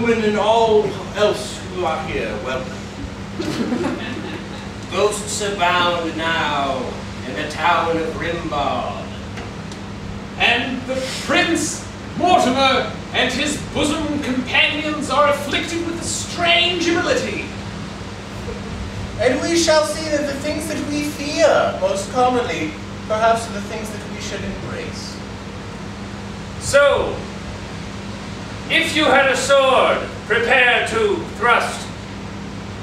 gentlemen and all else who are here, welcome. Ghosts abound now in the town of Rimbard. And the Prince Mortimer and his bosom companions are afflicted with a strange ability. And we shall see that the things that we fear most commonly, perhaps are the things that we should embrace. So, if you had a sword, prepare to thrust,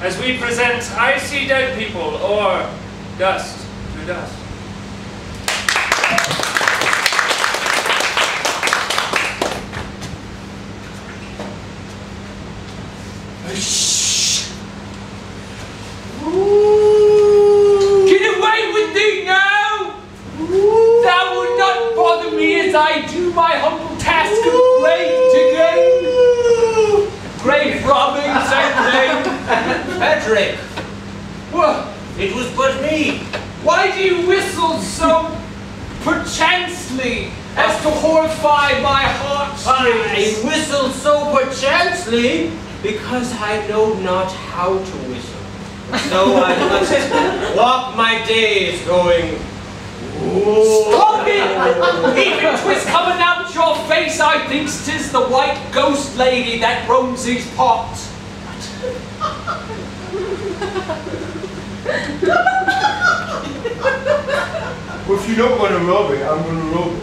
as we present I see dead people, or dust to dust. Shh! Get away with thee now! Thou wilt not bother me as I do my humble task of grave digging. Grave robbing, same thing. Patrick, What? it was but me. Why do you whistle so perchancely as to horrify my I heartstrings? whistled so perchancely because I know not how to whistle. So I must walk my days going, Stop it! Even 'twas coming out your face, I thinks 'tis the white ghost lady that roams these parts. Well, if you're not going to rob it, I'm going to rob it.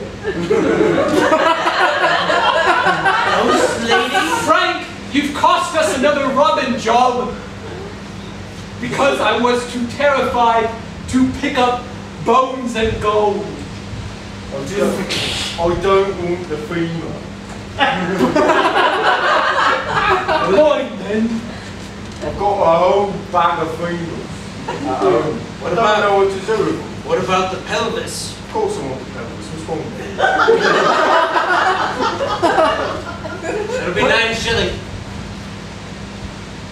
ghost lady? Frank, you've cost us another robbing job because I was too terrified to pick up bones and gold. I don't want the femur. Right then. I've got a whole bag of femurs at home. I don't know what to do with them. What about the pelvis? Of course I want the pelvis. What's wrong with it? It'll be 9 shilling.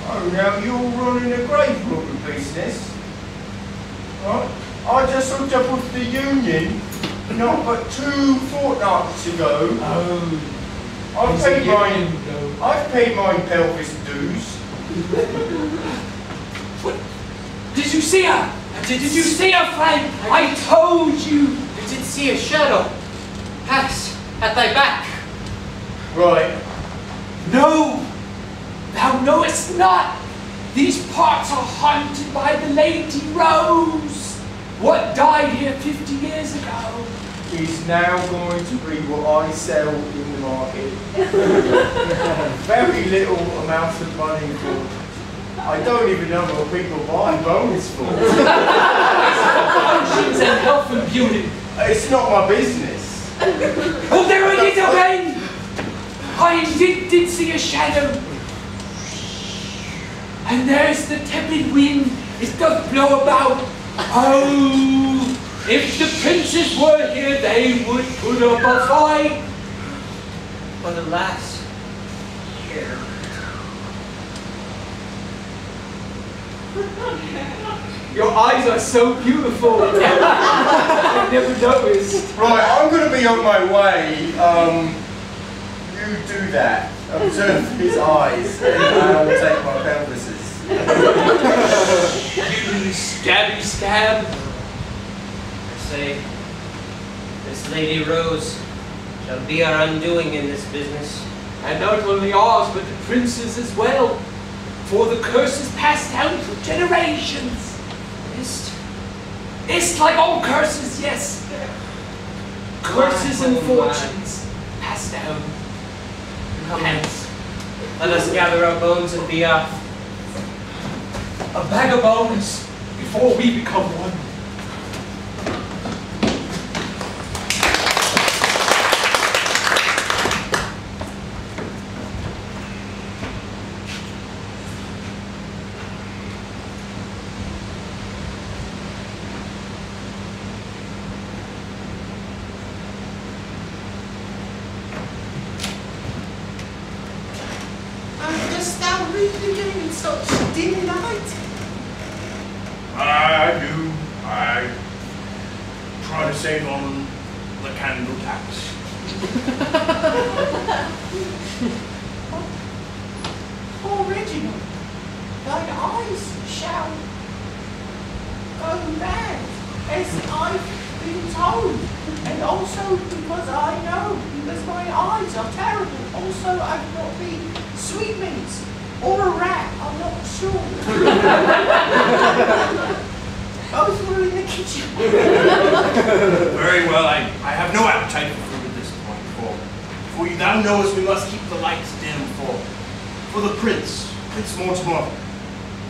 Oh, now you're running a grave robbing business. Right? I just hooked up with the union not but 2 fortnights ago. Oh. I've paid my pelvis dues. What? Did you see her? Did you see her, Frank? I told you. I did see a shadow pass at thy back. Right. No, thou knowest not. These parts are haunted by the Lady Rose. What died here 50 years ago is now going to be what I sell in the market. Very little amount of money for. I don't even know what people buy bones for. Potions and health and beauty. It's not my business. Oh, there it is again! I indeed did see a shadow. And there's the tepid wind. It doth blow about. Oh, if the princes were here, they would put up a fight. But alas, here. Your eyes are so beautiful. I never noticed. Right, I'm going to be on my way. You do that. Observe his eyes, and I'll take my pelvises. You stabby stab. I say, this Lady Rose shall be our undoing in this business. And not only ours, but the prince's as well. For the curse is passed down through generations. It's like all curses, yes. Curses and fortunes passed down. Come, Hence, let us gather our bones and be off. a bag of bones before we become one. Dost thou read the game in such dim light? I do. I try to save on the candle tax. Reginald, thine eyes shall go mad, as I've been told, and also because I know, because my eyes are terrible. Also, I've got the sweetmeats or a rat, I'm not sure. Both were in the kitchen. Very well, I have no appetite for food at this point, for thou knowest we must keep the lights dim for the Prince Mortimer,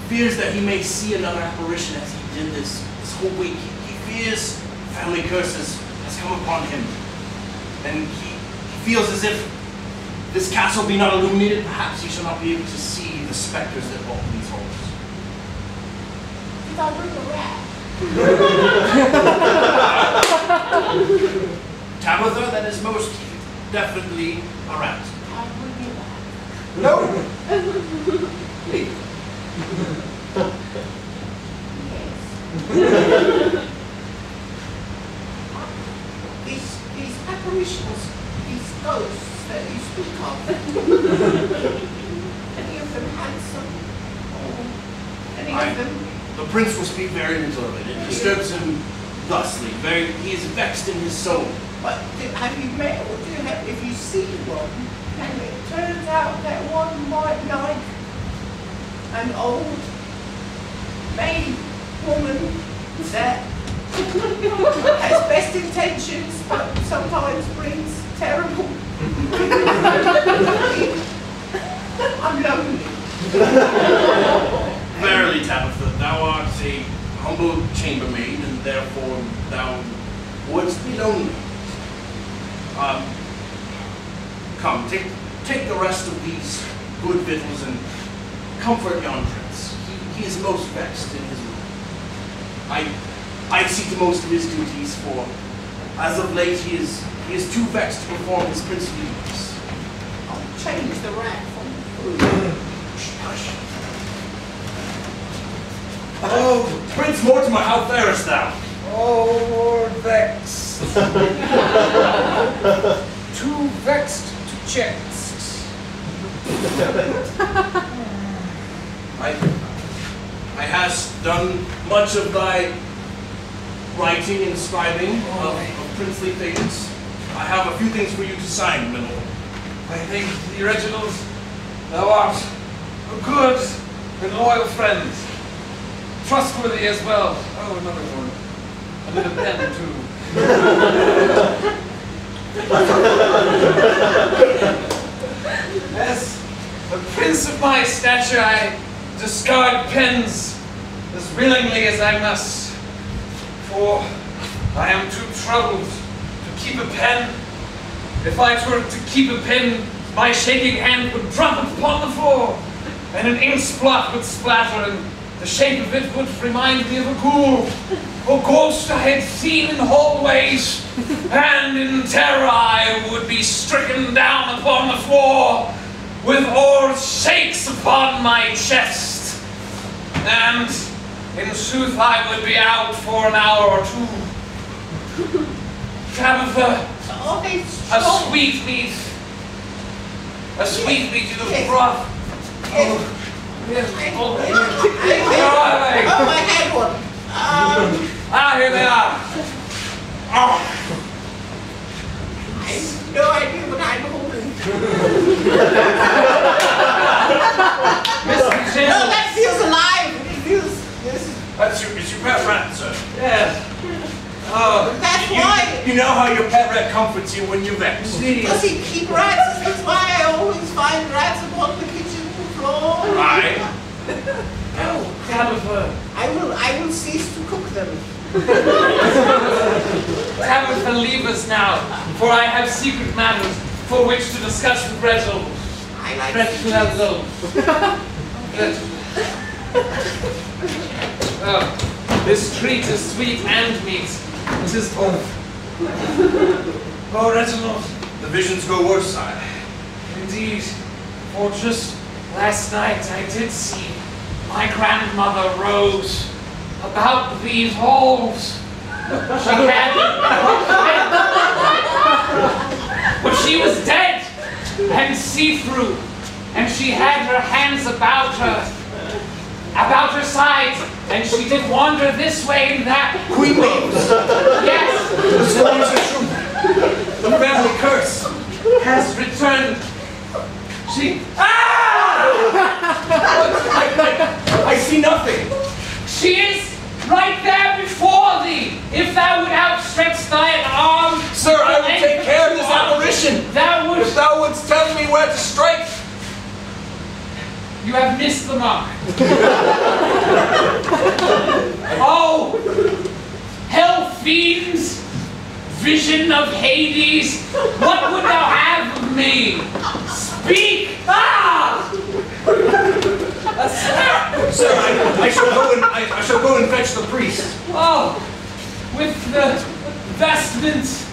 fears that he may see another apparition as he did this whole week. He fears family curses has come upon him, and he feels as if this castle be not illuminated, perhaps he shall not be able to see the specters that walk in these halls. Did I bring a rat? Tabitha, that is most definitely a rat. I'll bring you that. No! Yes. These apparitions, these ghosts that you speak of, any of them handsome? Or any of them? The prince will speak very little of it. It disturbs him thusly. He is vexed in his soul. But have you met, or do you have, if you see one, and it turns out that one might like an old maid woman that has best intentions, but sometimes brings terrible. I'm lonely. Verily, Tabitha, thou art a humble chambermaid, and therefore thou wouldst be lonely. Come, take the rest of these good victuals and comfort yon prince. He is most vexed in his room. I see to most of his duties, for as of late he is too vexed to perform his princely duties. I'll change the rat from food. Hush. Oh, Prince Mortimer, how farest thou? Oh, vexed. Too vexed to chest. I hast done much of thy writing and scribing of princely things. I have a few things for you to sign, my lord. I think, Reginald, thou art a good and loyal friend. Trustworthy as well. Oh, another one. A little pen too. As a prince of my stature, I discard pens as willingly as I must, for I am too troubled to keep a pen. If I were to keep a pen, my shaking hand would drop it upon the floor, and an ink splot would splatter, and the shape of it would remind me of a ghoul or ghost I had seen in hallways, and in terror I would be stricken down upon the floor with oar shakes upon my chest, and in sooth I would be out for an hour or two. Tabitha, a sweetmeat in the broth. Yes. Yes. Oh, I had one. Here they are. I have no idea what I'm holding. No, that feels alive. It feels. Yes. It's your pet rat, sir. Yes. Oh, That's why. You know how your pet rat comforts you when you're vexed. Does he keep rats? That's why I always find rats upon the kitchen floor. Right. oh, Tabitha. I will cease to cook them. Tabitha, leave us now, for I have secret matters for which to discuss with Reginald. I like Reginald. This treat is sweet and meat. It is both. Oh, Reginald. The visions go worse, sire. Indeed, for just last night I did see my grandmother Rose about these halls. She had, but she was dead and see-through, and she she had her hands about her sides, and she did wander this way and that. Queen Maves. Yes, The stories are true. The family curse has returned. She... I see nothing. She is right there before thee. If thou would outstretch thine arm... Sir, I will take care of this apparition. Thou would... If thou wouldst tell me where to strike. You have missed the mark. Oh, hell fiends, vision of Hades, what would thou have of me? Speak! Sir, I shall go and fetch the priest. Oh, with the vestments,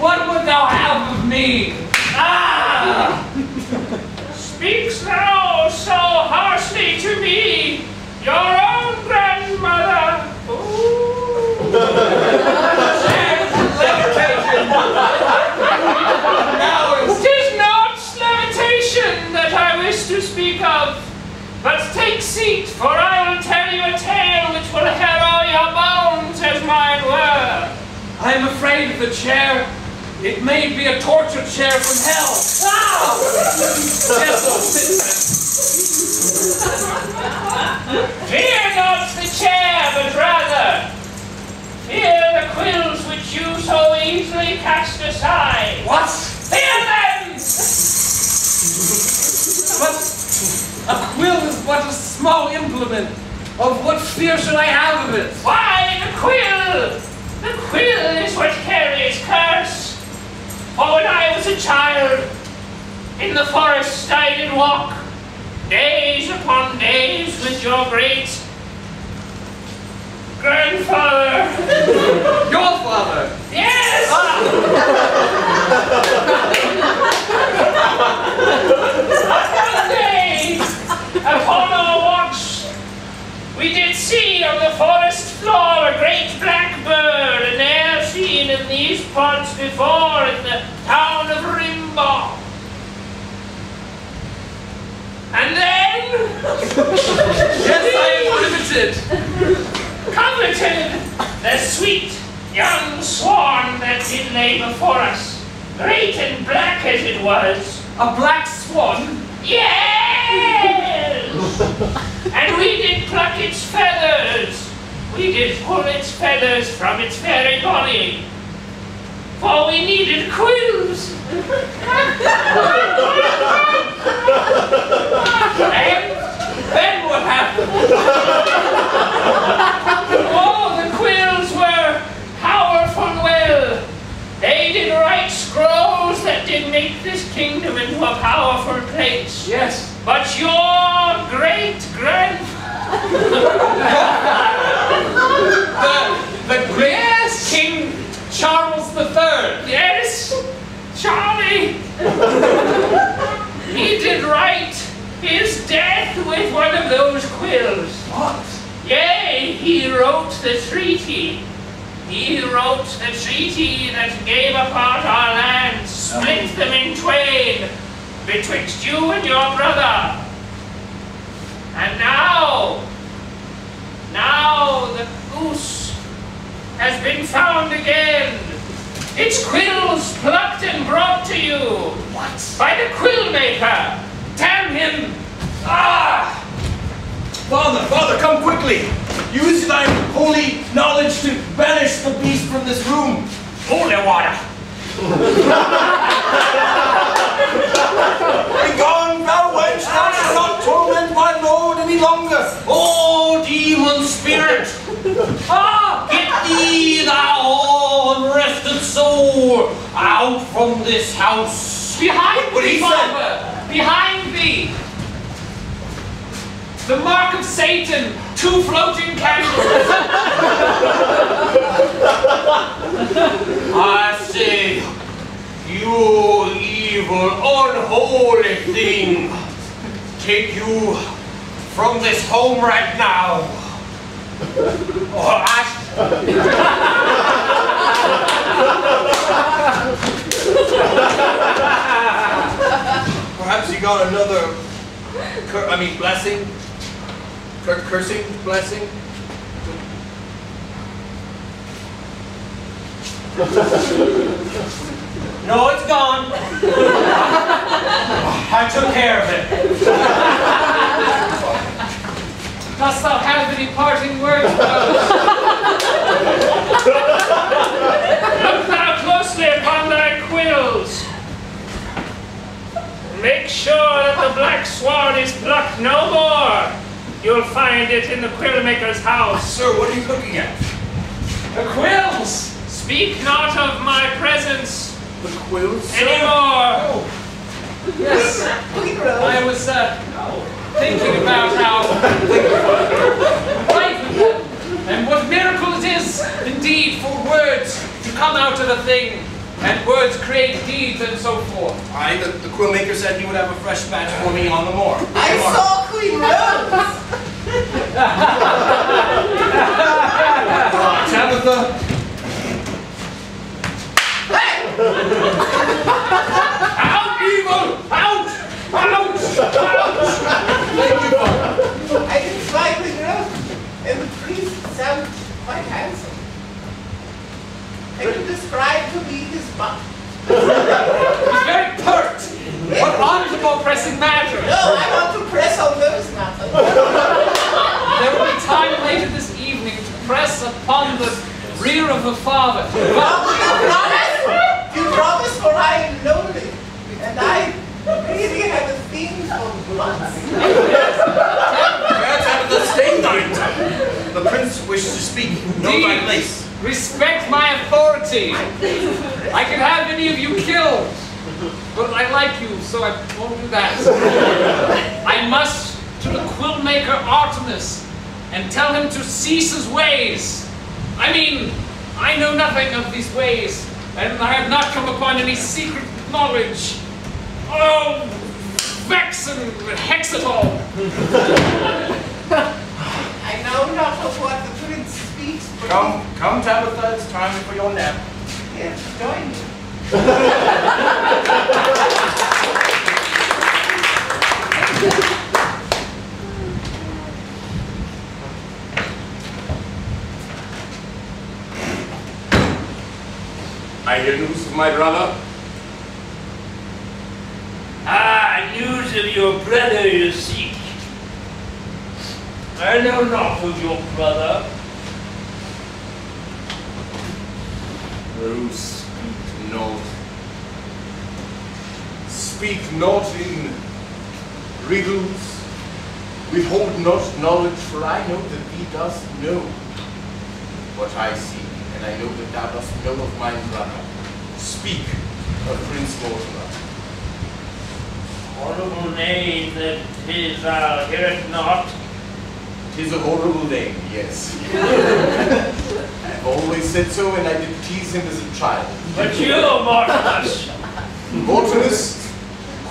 what would thou have of me? Speaks thou so harshly to me, your own grandmother. Ooh. Levitation. Now It is not levitation that I wish to speak of, but take seat, for I will tell you a tale which will harrow your bones as mine were. I am afraid of the chair. It may be a torture chair from hell. Fear not the chair, but rather fear the quills which you so easily cast aside. What? Fear them! But a quill is but a small implement. Of what fear should I have of it? Why, the quill! The quill is what carries curse. For when I was a child, in the forest I did walk, days upon days with your great grandfather. Your father? Yes! One day, upon our walks, we did see on the forest floor a great black bird, ne'er seen in these parts before in the town of Rimbaugh. And then... Yes, I am riveted. Coveted the sweet young swan that did lay before us, great and black as it was. A black swan? Yes! And we did pluck its feathers. We did pull its feathers from its very body. For we needed quills. And then what happened? Oh, the quills were powerful well. They did write scrolls that did make this kingdom into a powerful place. Yes. But your the great King Charles III. Yes, Charlie. He did write his death with one of those quills. What? Yea, he wrote the treaty. He wrote the treaty that gave apart our lands, split them in twain, betwixt you and your brother. And now the goose has been found again. Its quills plucked and brought to you. What? By the quill maker. Damn him! Father, come quickly. Use thy holy knowledge to banish the beast from this room. Holy water! Begone, thou wench, thou shalt not torment my lord any longer. Oh, demon spirit! Get thee, thou unrested soul, out from this house! Behind What thee, he said? Father! Behind thee! The mark of Satan, 2 floating candles. I say, you evil, unholy thing, take you from this home right now. Or Perhaps you got another blessing. Cursing, blessing. No, it's gone. I took care of it. Dost thou have any parting words, Rose? Look thou closely upon thy quills. Make sure that the black swan is plucked no more. You'll find it in the quill maker's house. Sir, what are you looking at? The quills! Speak not of my presence The quills, sir? anymore. Oh. Yes, I was thinking about how life with them, and what miracle it is indeed for words to come out of a thing, and words create deeds and so forth. Aye, the quill maker said he would have a fresh batch for me on the moor. I saw Queen Rose. Tabitha. Out, evil! Out! Out! Out! I can spy Queen Rose, and the priest sounds quite handsome. Can you describe to me his butt? He's very pert! What on to more pressing matters? No, I want to press on those matters. There will be time later this evening to press upon the rear of the father. You promise? You promise, for I am lonely, and I really have a thing for butts. Tabitha, stay thine tongue. The prince wishes to speak. Know thy place. Respect my authority. I can have any of you killed, but I like you, so I won't do that. I must to the quill maker Artemis and tell him to cease his ways. I mean, I know nothing of these ways, and I have not come upon any secret knowledge. Oh, vex and hex it all. I know not of what the prince speaks, but Come, Tabitha, it's time for your nap. yes, join me. I hear news of my brother. Ah, news of your brother you seek. I know not of your brother. Oh, speak not. Speak not in riddles. Withhold not knowledge, for I know that thee dost know what I see, and I know that thou dost know of my brother. Speak of Prince Mortimer. Horrible name that 'tis, I'll hear it not. 'Tis a horrible name, yes. I've always said so, and I did tease him as a child. But you, Mortimus, Mortimus,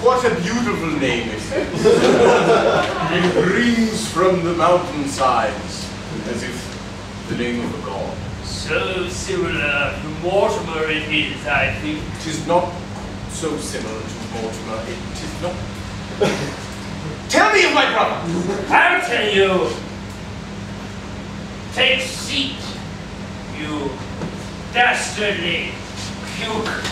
what a beautiful name it is. It rings from the mountainsides, as if the name of a god. so similar to Mortimer it is, I think. It is not so similar to Mortimer. It is not. Tell me of my brother! I'll tell you. Take seat, you dastardly puke.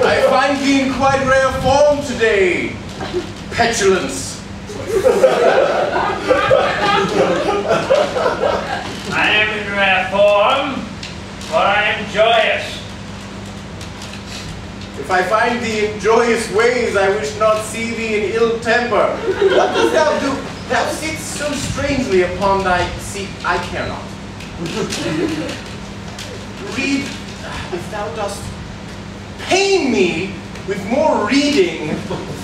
I find thee in quite rare form today, petulance. I am in rare form, but I am joyous. If I find thee in joyous ways, I wish not see thee in ill temper. What dost thou do? Thou sitst so strangely upon thy seat, I care not. Read, if thou dost pain me with more reading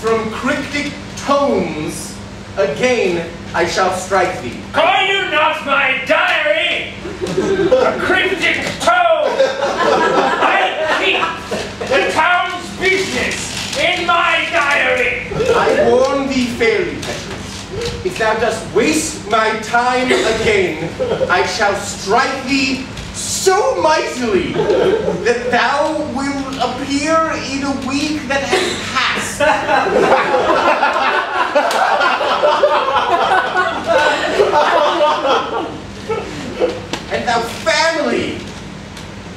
from cryptic tomes, again I shall strike thee. Call you not my diary a cryptic tome. I keep the town's business in my diary. I warn thee fairly, Petrus. If thou dost waste my time again, I shall strike thee so so mightily that thou wilt appear in a week that has passed. And thou family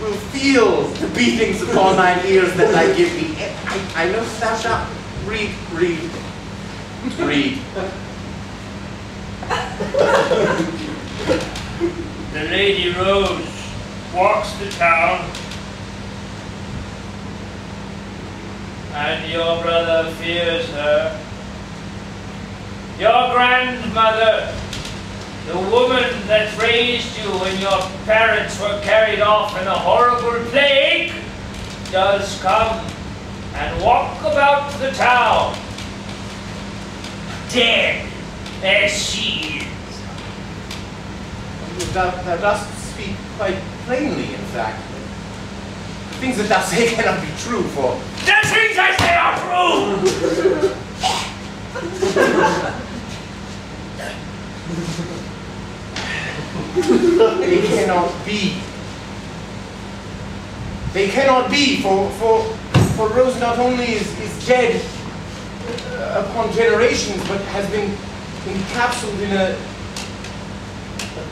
will feel the beatings upon thine ears that I give thee. I know thou shalt read. The Lady Rose walks the town, and your brother fears her. Your grandmother, the woman that raised you when your parents were carried off in a horrible plague, does come and walk about the town, dead as she is. Thou dost speak quite plainly, in fact. The things that thou say cannot be true, for The things I say are true! they cannot be. They cannot be, for Rose not only is dead upon generations, but has been encapsulated in a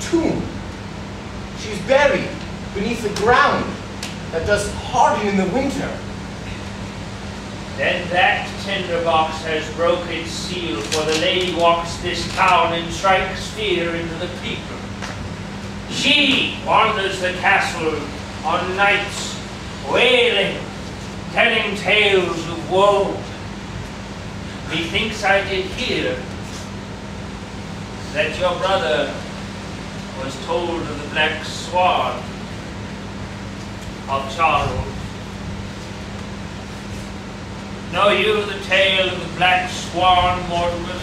tomb. She's buried beneath the ground that does harden in the winter. Then that tinderbox has broke its seal, for the lady walks this town and strikes fear into the people. She wanders the castle on nights, wailing, telling tales of woe. Methinks I did hear that your brother was told of the Black Swan of Charles. Know you the tale of the Black Swan, Mortimer?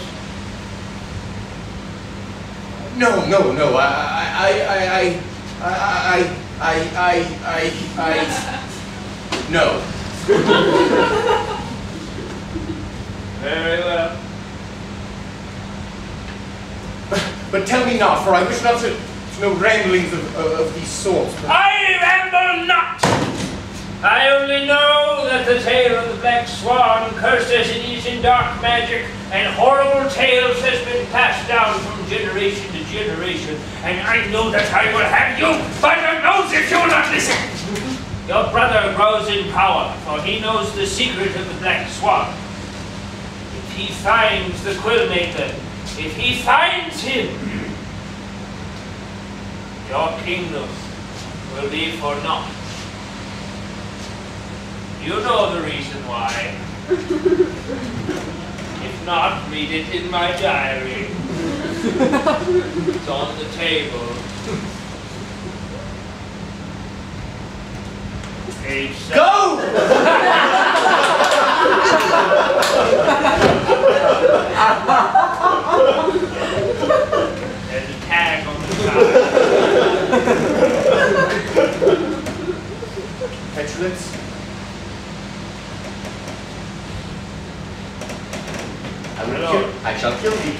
No. No. Very well. But tell me not, for I wish not to know ramblings of these sorts. I ramble not! I only know that the tale of the Black Swan, cursed as it is in dark magic and horrible tales, has been passed down from generation to generation, and I know that I will have you by the nose if you will not listen! Your brother grows in power, for he knows the secret of the Black Swan. If he finds the quill maker, if he finds him, your kingdom will be for naught. You know the reason why. If not, read it in my diary. It's on the table. Page 7. Go! There's a tag on the side. Petulance. I shall kill thee.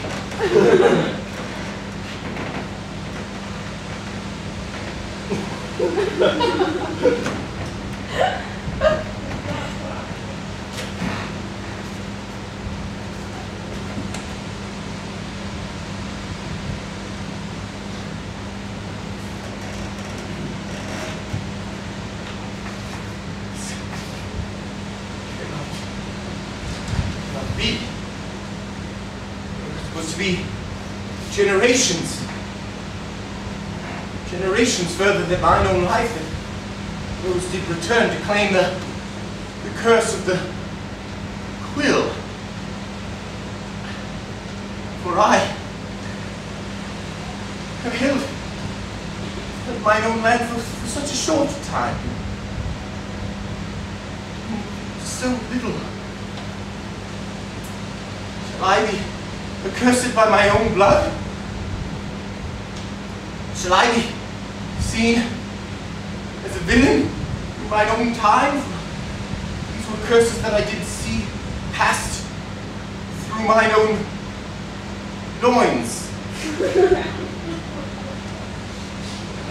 Generations further than mine own life, that Rose did return to claim the curse of the quill. For I have held mine own land for such a short time. So little. Shall I be accursed by my own blood? Shall I be seen as a villain in mine own time? These were curses that I did see passed through mine own loins. And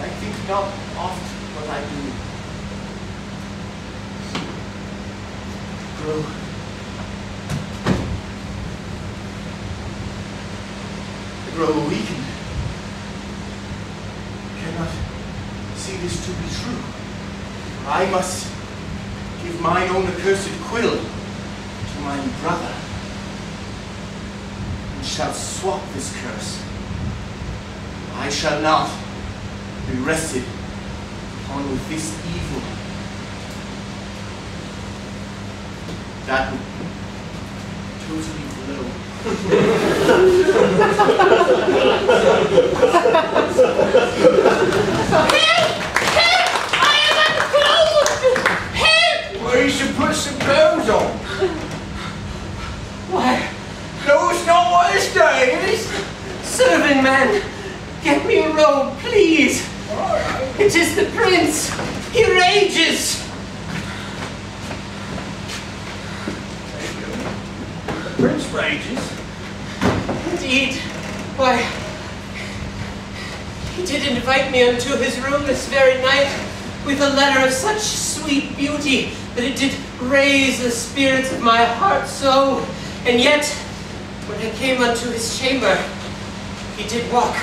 I think not oft what I do. Grow. I grow weakened. I cannot see this to be true. I must give mine own accursed quill to my brother, and shall swap this curse. I shall not be rested upon with this evil. That would totally blow. Well, you should put some clothes on. Why, No, it's not what this day is. serving man, get me a robe, please. It is the prince. He rages. The prince rages. Indeed. Why, he did invite me unto his room this very night with a letter of such sweet beauty that it did raise the spirits of my heart so. And yet, when I came unto his chamber, he did walk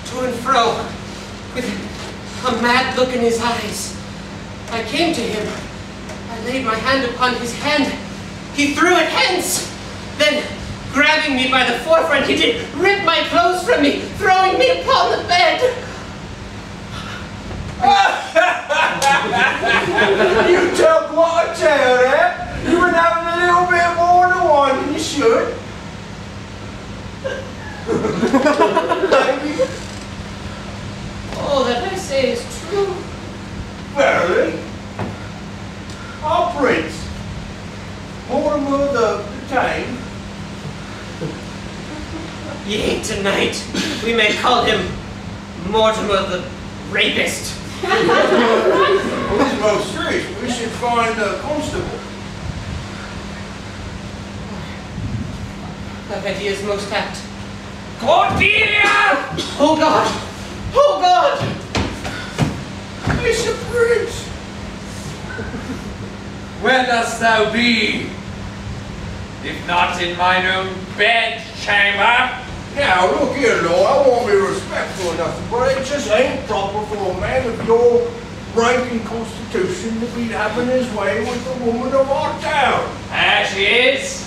to and fro with a mad look in his eyes. I came to him. I laid my hand upon his hand. He threw it hence. Then, grabbing me by the forefront, he did rip my clothes from me, throwing me upon the bed. You took what a tale there. You were having a little bit more than one than you should. Maybe. All that I say is true. Verily. Our prince, Mortimer the Tame. Yea, tonight we may call him Mortimer the Rapist. This is most serious. We should find a constable. That idea is most apt. Cordelia! Oh God! Oh God! It's a prince. Where dost thou be? If not in mine own bed chamber. Now, look here, Lord, I won't be respectful or nothing, but it just ain't proper for a man of your rank and constitution to be having his way with the woman of our town. There she is.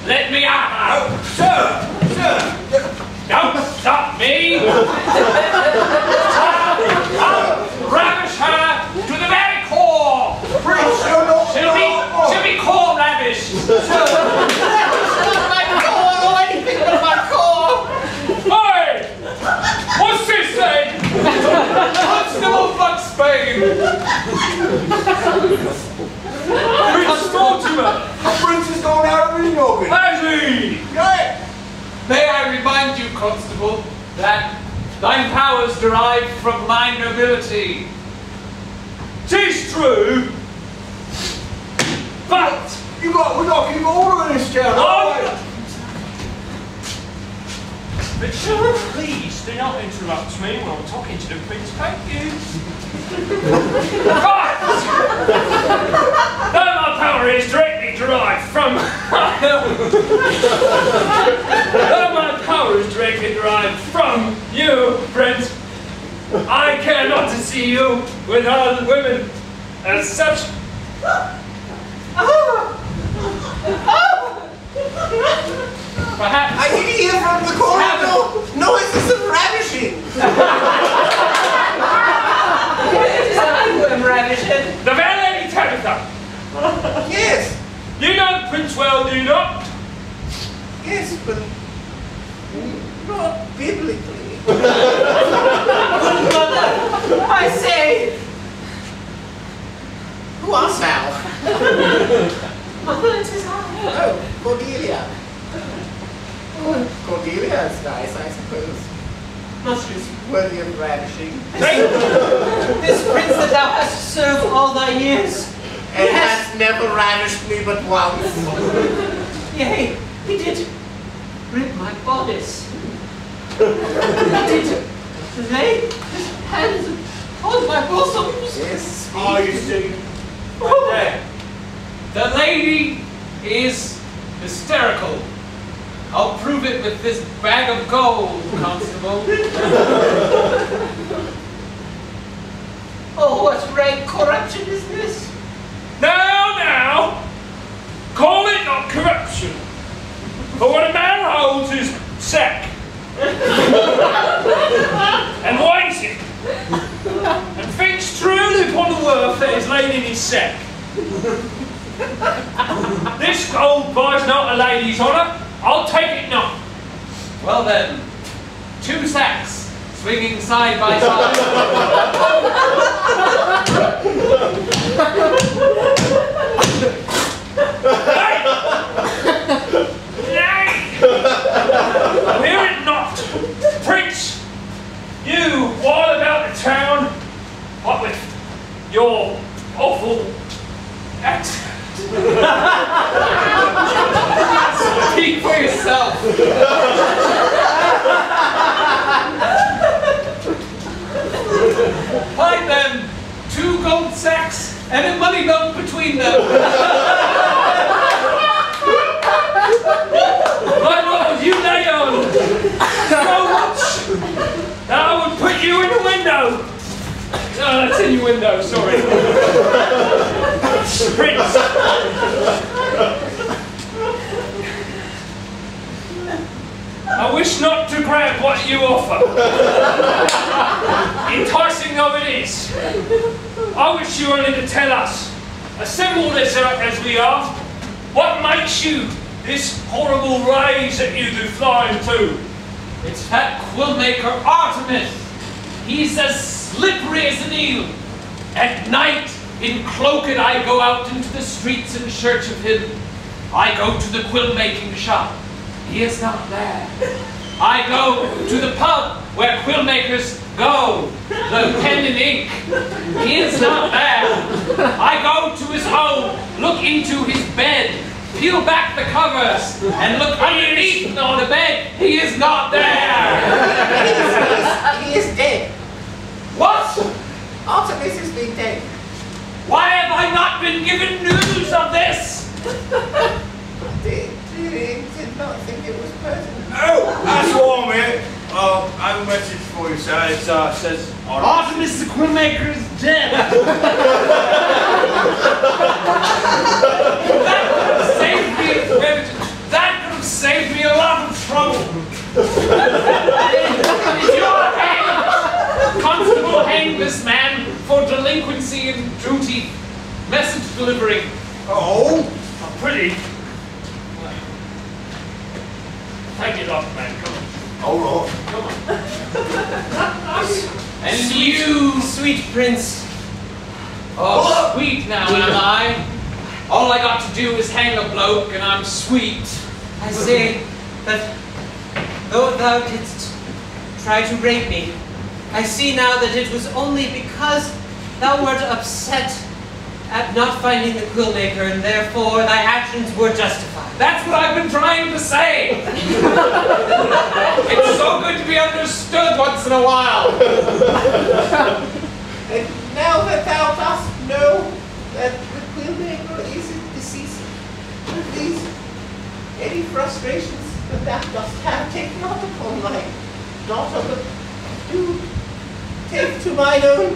Let me out. Oh, sir, Don't stop me. I'll ravish her to the very core. Prince, you're not She'll be core ravished. Not my core or anything but my core! Hey! What's this saying? Constable Bucksbane! Prince Mortimer! The prince has gone out of his noggin. Has he? Yeah. May I remind you, Constable, that thine powers derive from my nobility. 'Tis true, but We got to keep order in this town. on Richard, please do not interrupt me when I'm talking to the prince. Thank you. But though my power is directly derived from you, Prince, I care not to see you with other women as such. Perhaps I can hear from the corridor noises of ravishing. It is I who am ravishing. the fair lady Tabitha. Yes, You know the prince well, do you not? yes, but not biblically. Mother, I say. Who art thou? Mother, it is I. Oh, Cordelia. Oh, Cordelia is nice, I suppose. Mother, Worthy of ravishing. this prince that thou hast served all thy years, And hast never ravished me but once. yea, he did rip my bodice. He did lay his hands On my bosoms. Yes. Oh, you see. Right there. The lady is hysterical. I'll prove it with this bag of gold, Constable. Oh, what rank corruption is this? Now, call it not corruption. For what a man holds is sack. And weighs it. And thinks truly upon the worth that is laid in his sack. This gold buys not a lady's honour. I'll take it not. Well then, 2 sacks, swinging side by side. Nay! Hear it not! Prince, you while about the town, what with your awful accent. Speak for yourself. Hide them, 2 gold sacks and a money belt between them. My lord, you lay on so much that I would put you in the window. Oh, that's in your window, sorry. Prince. I wish not to grab what you offer. Enticing though it is. I wish you only to tell us, assembled as we are, what makes you this horrible rage that you do fly into? It's that quillmaker Artemis. He's as slippery as an eel. At night, in cloaked, I go out into the streets in search of him. I go to the quill-making shop. He is not there. I go to the pub where quill makers go, the pen and ink. He is not there. I go to his home, look into his bed, peel back the covers, and look underneath on the bed. He is not there. He is dead. What? Artemis has been dead. Why have I not been given news of this? Did not think it was pertinent. Oh, that's all, man. I have a message for you, sir. It says Artemis the quillmaker is dead. That could have saved me a lot of trouble. Did your constable hang this man for delinquency and duty, message delivering? oh, Pretty. Take it off, man. Come on. all right. Come on. And you, sweet prince. Oh, sweet now am I. All I got to do is hang a bloke and I'm sweet. I say that though thou didst try to rape me, I see now that it was only because thou wert upset at not finding the quillmaker, and therefore thy actions were justified. That's what I've been trying to say. It's so good to be understood once in a while. And now that thou dost know that the quillmaker is deceased, these any frustrations that thou dost have, take not upon my daughter, but do take to mine own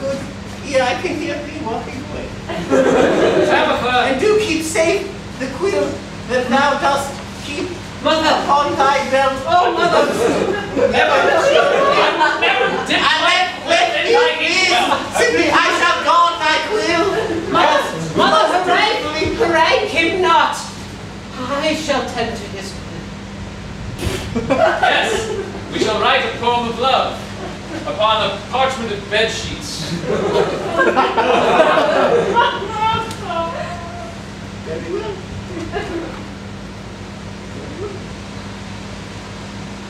good ear. I can hear thee walking away. Tabitha. And do keep safe the quill that thou dost keep upon thy belt. Oh, mother. Never did Let me simply I shall guard thy quill. Mother, hooray him not! I shall tend to his quill. Yes, we shall write a poem of love upon a parchment of bed sheets. Very well.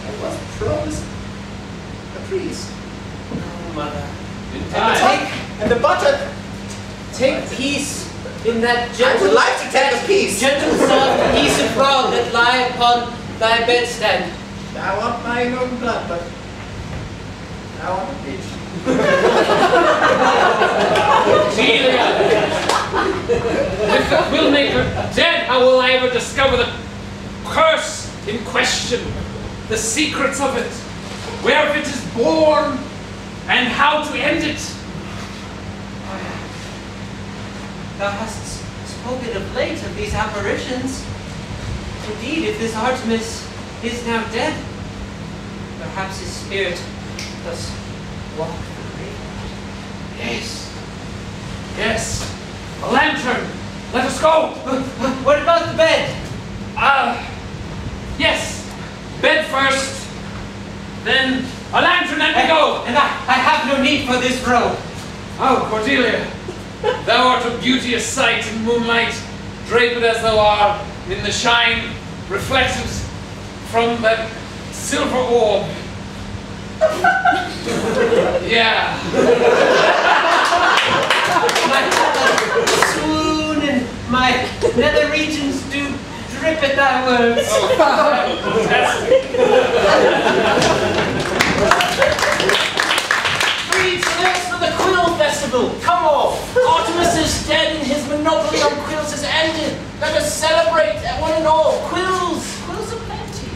I was promised a priest. Oh, mother. In And the time. cake and the butter. Take peace in that I gentle, would like to take a piece. gentle soft piece of frog that lie upon thy bedstead. Thou art mine own blood, but Now I'm a bitch. Cordelia! With the Quillmaker dead, how will I ever discover the curse in question? The secrets of it, where it is born, and how to end it? Thou hast spoken of late of these apparitions. Indeed, if this Artemis is now dead, perhaps his spirit does walk the graveyard. Yes. Yes. A lantern. Let us go. What about the bed? Yes. Bed first. Then a lantern and we go. And I have no need for this robe. Oh, Cordelia. Thou art a beauteous sight in moonlight, draped as thou art in the shine reflected from that silver orb. Yeah. My swoon and my nether regions do drip at thy words. Oh, fantastic. Thanks for the Quill Festival! Come on! Artemis is dead and his monopoly on quills has ended! Let us celebrate, one and all! Quills! Quills are plenty!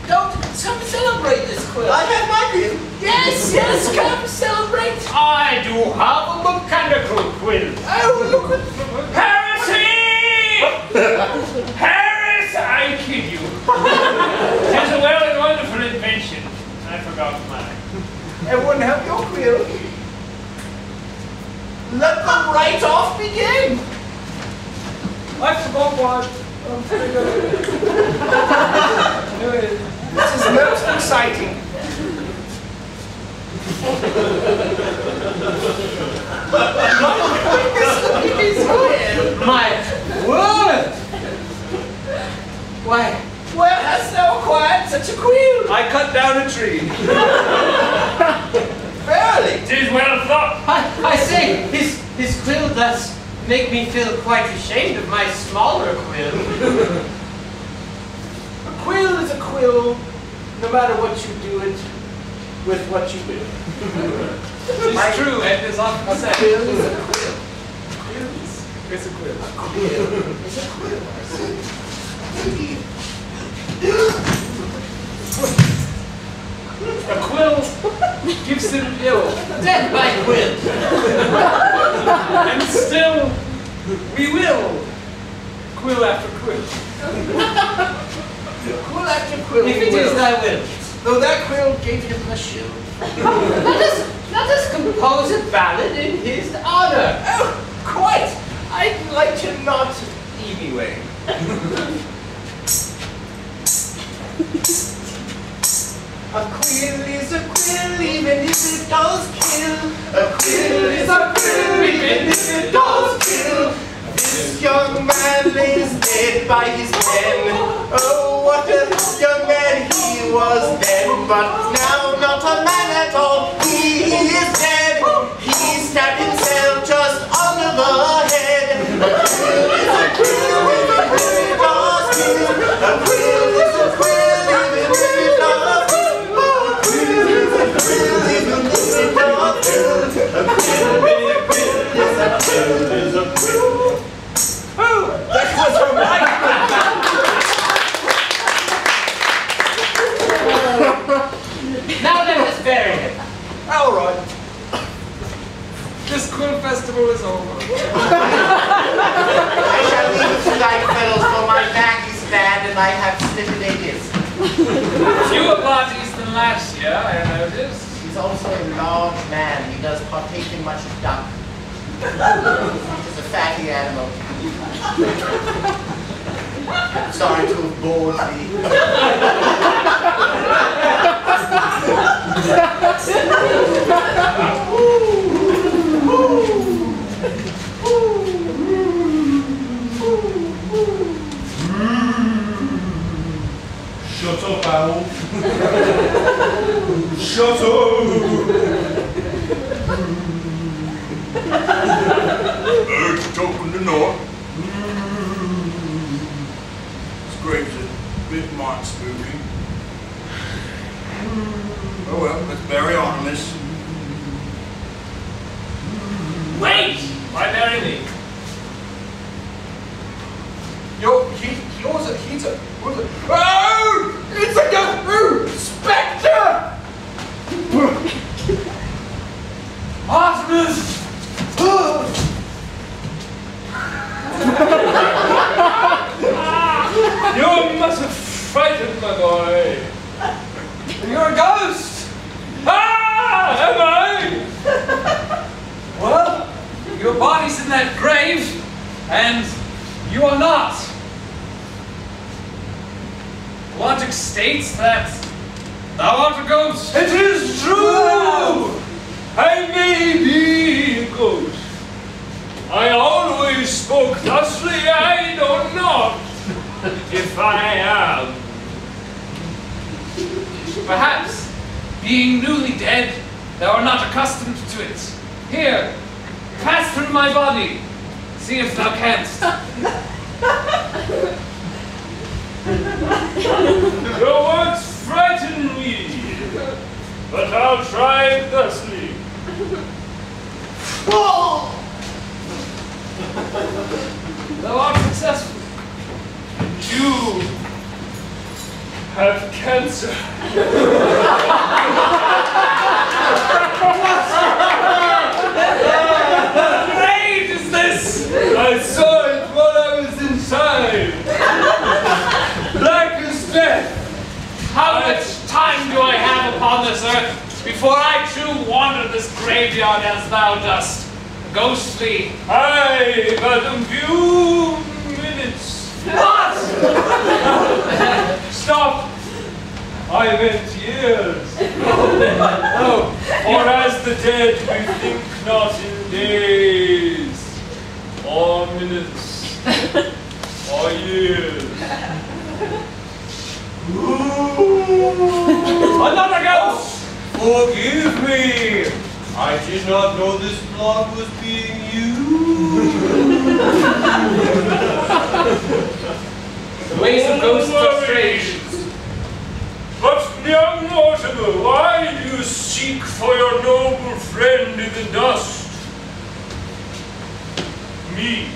Don't celebrate this quill! I have my quill. Yes, yes, come celebrate! I do have a mechanical quill. Oh, look at... Heresy! Harris, I kid you. It's a well and wonderful invention. I forgot mine. Everyone have your quill. Let the write-off begin. I forgot one. This is most exciting. My word! Why? Where hast thou acquired such a quill? I cut down a tree. Verily. Tis well thought. I say, his quill does make me feel quite ashamed of my smaller quill. A quill is a quill, no matter what you do it with what you will. It's true, and it's often A said. quill is a quill. It's a quill. A quill is a quill. Indeed. A quill gives him ill. Death by quill. And still, we will. Quill after quill. Quill after quill. If it is thy will. Though that quill gave him a shield. Let us compose a ballad in his honor. Oh, quite. I'd like to not anyway. A quill is a quill, even if it does kill. A quill is a quill, even if it does kill. This young man lays dead by his pen. Oh, what a young man he was then, but now not a man at all. He is dead. He stabbed himself just under the head. A quill is a quill, even if it does kill. A quill is a quill, even if it does kill. Oh, that was a right. Now let us bury him. All right. This quill festival is over. I shall leave it to thy fellows, for my back is bad and I have sniffinitis. Fewer parties than last year, I noticed. He's also a large man. He does partake in much duck. He's a fatty animal. Sorry to have bored thee. Shut up, owl. Shut up. Birds talk in the north. This grave's a bit mind spooky. Oh well, let's bury Artemis. that thou art a ghost. It is true! I may be a ghost. I always spoke thusly, I know not if I am. Perhaps, being newly dead, thou art not accustomed to it. Here, pass through my body. See if thou canst. Your words frighten me, but I'll try it thusly. Thou art successful. You have cancer. What rage is this? I saw it while I was inside. Black as death. How much time do I have upon this earth before I too wander this graveyard as thou dost? Ghostly. Aye, but a few minutes. What? Stop. I meant years. Oh. For as the dead we think not in days, or minutes, or years. Another ghost! Forgive me! I did not know this blood was being used. The ways of ghosts are strange. But, young Mortimer, why do you seek for your noble friend in the dust? Me.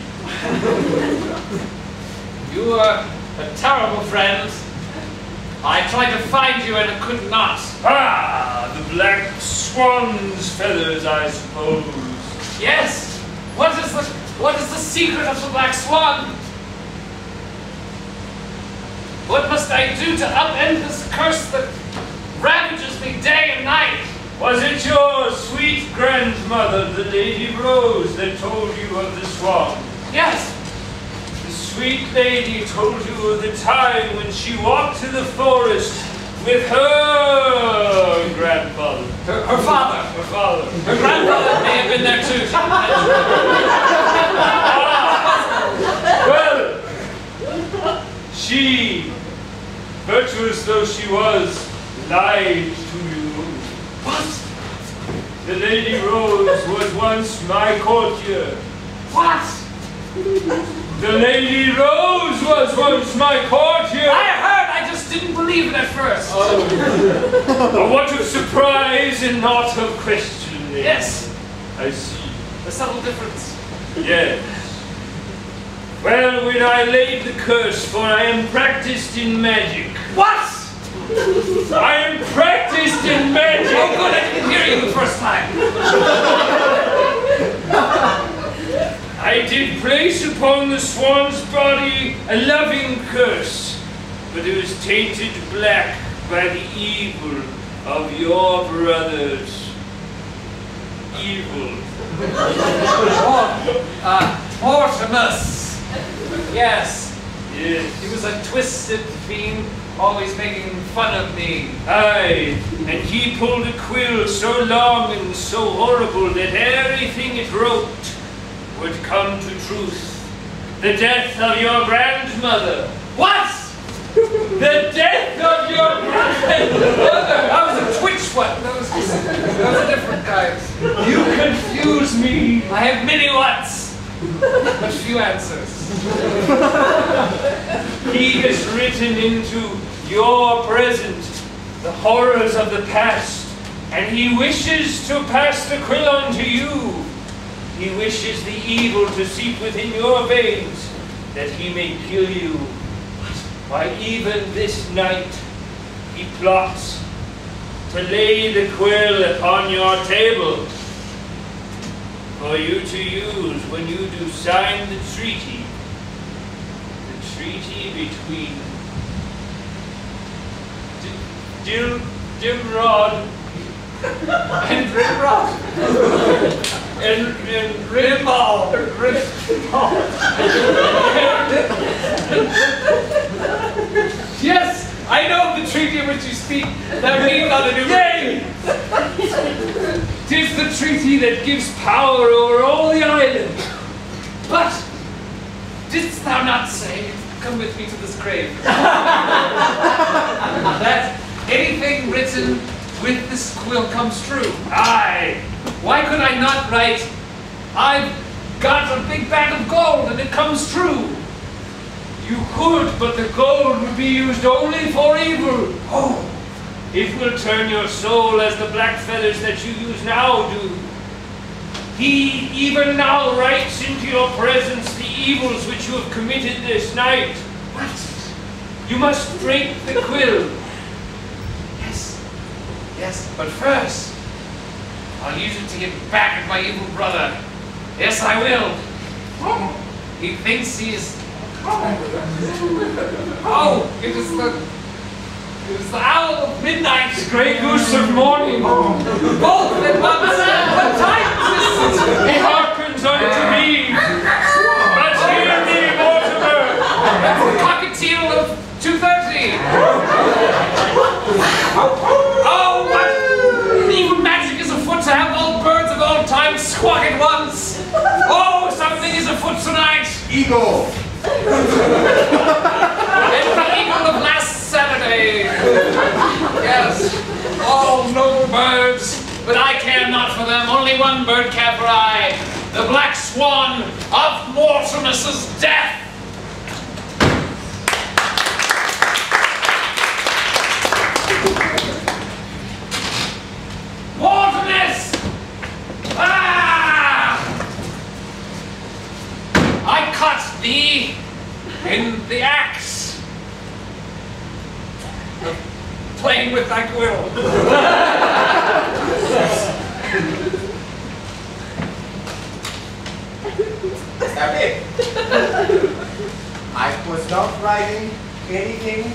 You are a terrible friend. I tried to find you and could not. Ah, the black swan's feathers, I suppose. Yes. What is the secret of the black swan? What must I do to upend this curse that ravages me day and night? Was it your sweet grandmother, the Lady Rose, that told you of the swan? Yes. The sweet lady told you of the time when she walked to the forest with her grandfather. Her father. Her father. Her grandfather may have been there too. Well, she, virtuous though she was, lied to you. What? The Lady Rose was once my courtier. What? The Lady Rose was once my courtier. I heard, I just didn't believe it at first. Oh, what a surprise and not of questioning. Yes. I see. A subtle difference. Yes. Well, when I laid the curse, for I am practiced in magic. What? I am practiced in magic. Oh, good, I didn't hear you the first time. I did place upon the swan's body a loving curse, but it was tainted black by the evil of your brothers. Evil. Mortimus. Yes. Yes. He was a twisted fiend, always making fun of me. Aye, and he pulled a quill so long and so horrible that everything it wrote would come to truth. The death of your grandmother. What? The death of your grandmother. That was a twitch one. That was a different kind. You confuse me. I have many whats, but few answers. He has written into your present the horrors of the past, and he wishes to pass the quill on to you. He wishes the evil to seep within your veins, that he may kill you. Why, even this night, he plots to lay the quill upon your table for you to use when you do sign the treaty. The treaty between Dimrod And Rimrod. and Rimbal. Yes, I know of the treaty treaty of which you speak, thou need not enumerate. Yea! 'Tis the treaty that gives power over all the island. But didst thou not say, come with me to this grave, that anything written with this quill comes true? Aye. Why could I not write, I've got a big bag of gold and it comes true? You could, but the gold would be used only for evil. Oh, it will turn your soul as the black feathers that you use now do. He even now writes into your presence the evils which you have committed this night. What? You must break the quill. Yes, yes, but first, I'll use it to get back at my evil brother. Yes, I will. He thinks he is... Oh, it is the owl of midnight, the grey goose of morning. Both at once. What time is it? He hearkens unto me. But hear me, Mortimer. That's the cockatiel of 2:30. Oh, what evil magic is afoot to have all birds of all time squawk at once? Oh, something is afoot tonight. Eagle. It's the eagle of last Saturday. Yes, all noble birds, but I care not for them. Only one bird care for I, the black swan of Mortimer's death. Mortimer! Ah! I cut thee in the axe, playing with thy quill. Is that it? I was not writing anything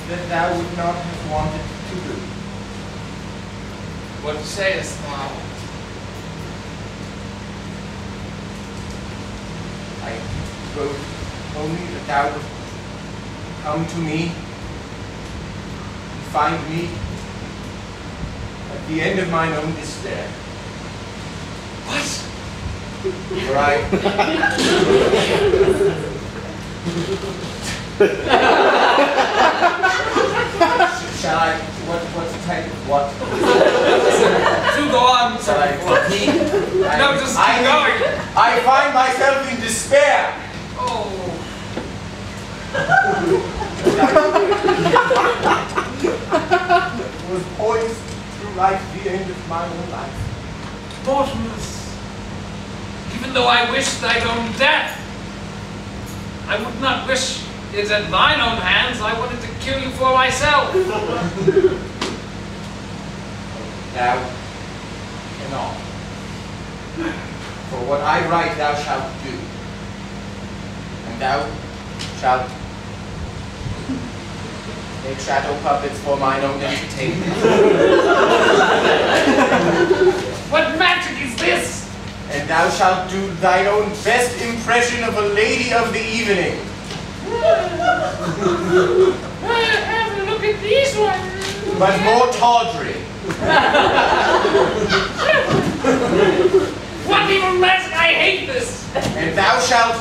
that thou would not have wanted to do. What sayest thou? I wrote only that thou would come to me and find me at the end of mine own despair. What? For I... Shall I... What type of what? Do go on, Shall I... No, just keep going. I find myself in despair. Oh. Was poised to write the end of my own life. Mortimer, even though I wished thine own death, I would not wish it at thine own hands. I wanted to kill you for myself. Thou cannot. For what I write thou shalt do. And thou shalt make shadow puppets for mine own entertainment. What magic is this? And thou shalt do thine own best impression of a lady of the evening. Have a look at these ones. But more tawdry. What evil magic? I hate this. And thou shalt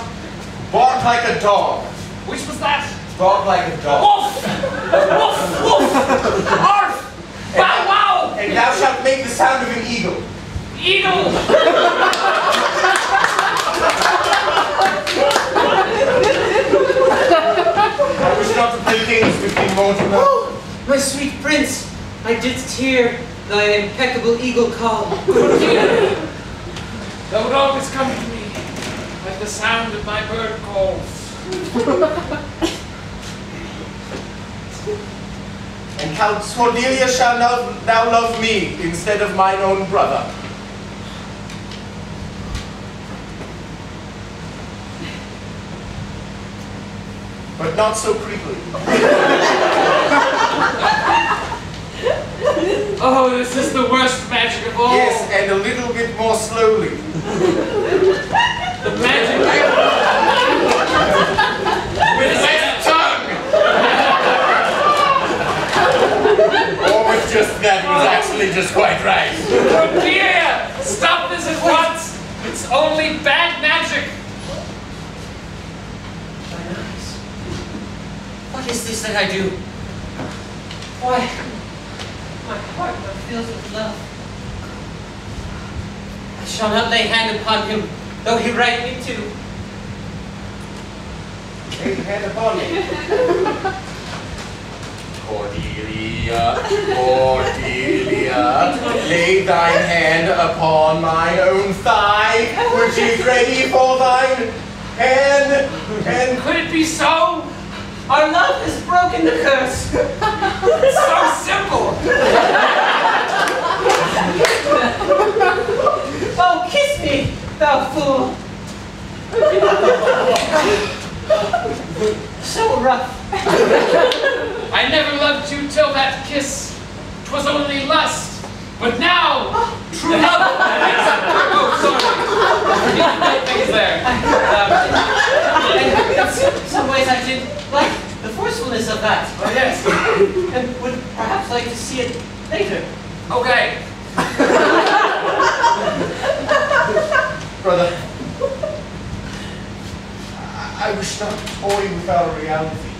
bark like a dog. Which was that? Bark like a dog. Woof! Woof! Woof! Arf! Bow wow! And thou shalt make the sound of an eagle. Eagle! I wish not to play games with thee, Mortimer. Oh, my sweet prince, I didst hear thy impeccable eagle call. Good dear. Thou would always come to me like the sound of my bird calls. And Count Cordelia shall now love me instead of mine own brother. But not so creepily. Oh, this is the worst magic of all. Yes, and a little bit more slowly. The magic with his tongue. actually just quite right. Cordelia! Stop this at once! It's only bad magic! My eyes. What is this that I do? Why, my heart now fills with love. I shall not lay hand upon him, though he write me to. Lay hand upon me. Cordelia, Cordelia, lay thine hand upon mine own thigh, which is ready for thine hand, and Could it be so? Our love has broken the curse. It's so simple! Oh, kiss me, thou fool. So rough. I never loved you till that kiss. 'Twas only lust. But now, true love. Oh, sorry. Things there. In some ways I did like the forcefulness of that. Oh, yes. And would perhaps like to see it later. Okay. brother, I wish not to toy with our reality.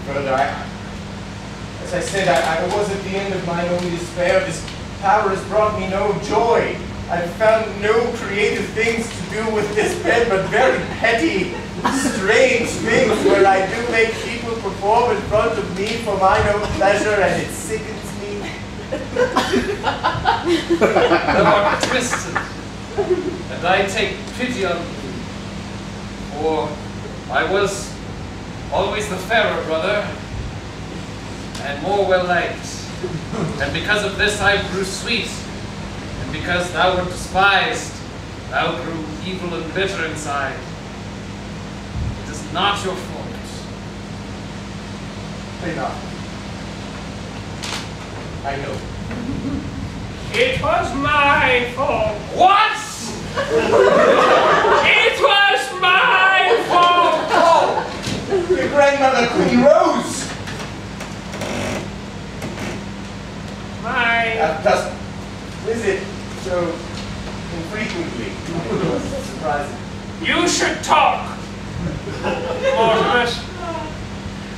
Brother, as I said, I was at the end of my own despair. This power has brought me no joy. I've found no creative things to do with this bed, but very petty, strange things where I do make people perform in front of me for mine own pleasure, and it sickens me. Thou art twisted, and I take pity on thee. For I was always the fairer brother, and more well-liked. And because of this I grew sweet, and because thou wert despised, thou grew evil and bitter inside. It is not your fault. Say not. I know. It was my fault. What? It was my fault. Oh! Your grandmother, Queen Rose! My... Does visit so infrequently. It was surprising. You should talk, Mortimer.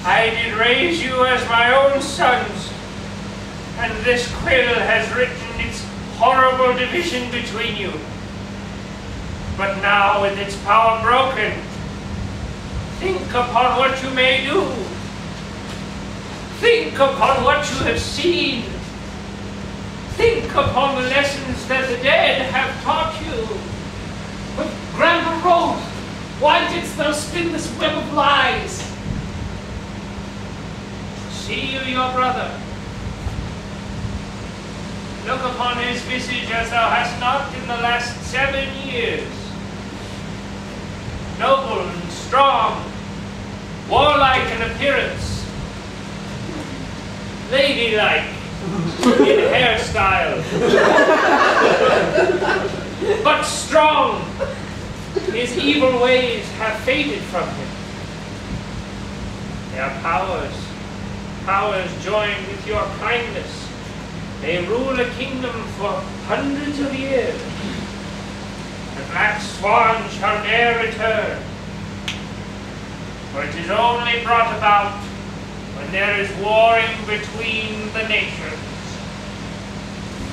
I did raise you as my own sons, and this quill has written its horrible division between you. But now, with its power broken, think upon what you may do. Think upon what you have seen. Think upon the lessons that the dead have taught you. But Grandpa Rose, why didst thou spin this web of lies? See you your brother. Look upon his visage as thou hast not in the last 7 years. Noble and strong, warlike in appearance, ladylike in hairstyle, but strong. His evil ways have faded from him. Their powers joined with your kindness. They rule a kingdom for hundreds of years. The black swan shall ne'er return, for it is only brought about when there is warring between the nations.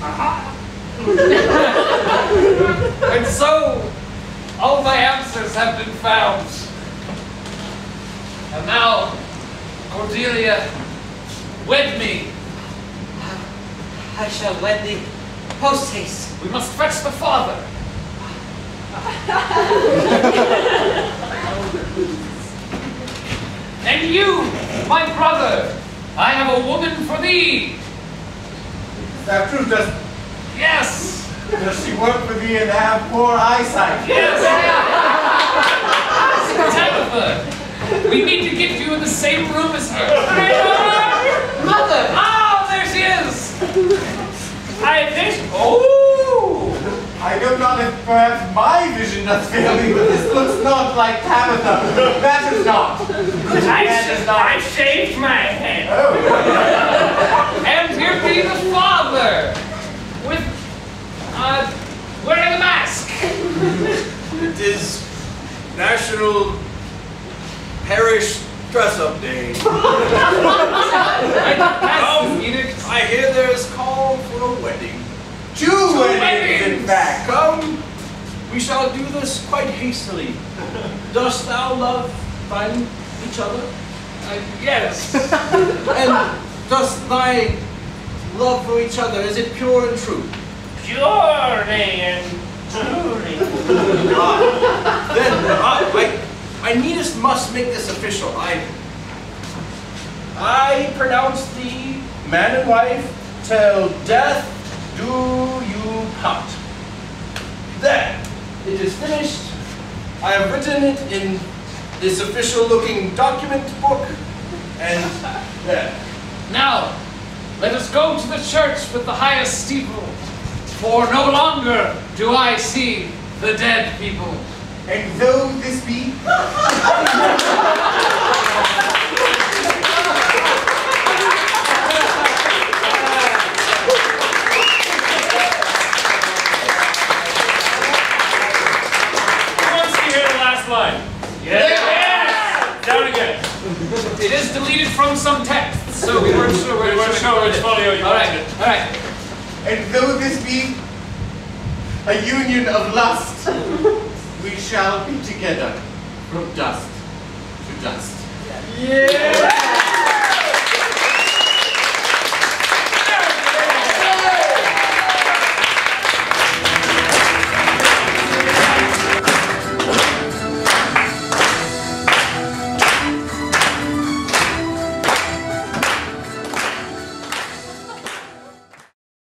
Aha! And so, all my answers have been found. And now, Cordelia, wed me. I shall wed thee post haste. We must fetch the father. And you, my brother, I have a woman for thee. Is that true? Yes. Does she work for thee and have poor eyesight? Yes. Tabitha, we need to get you in the same room as her. Mother! Ah, there she is. Oh! I know not if perhaps my vision does fail me, but this looks not like Tabitha. That is not. I shaved my head. Oh. And here be the father. back. Come, we shall do this quite hastily. Dost thou love thine each other? Yes. And dost thy love for each other, is it pure and true? Purely and truly. Then I needest must make this official. I pronounce thee man and wife till death do you part. There, it is finished. I have written it in this official looking document book, and there. Now, let us go to the church with the highest steeple, for no longer do I see the dead people. And though this be Line. Yes. Down again. It is deleted from some texts, so we weren't sure which folio you wanted. All right. And though this be a union of lust, we shall be together from dust to dust. Yeah!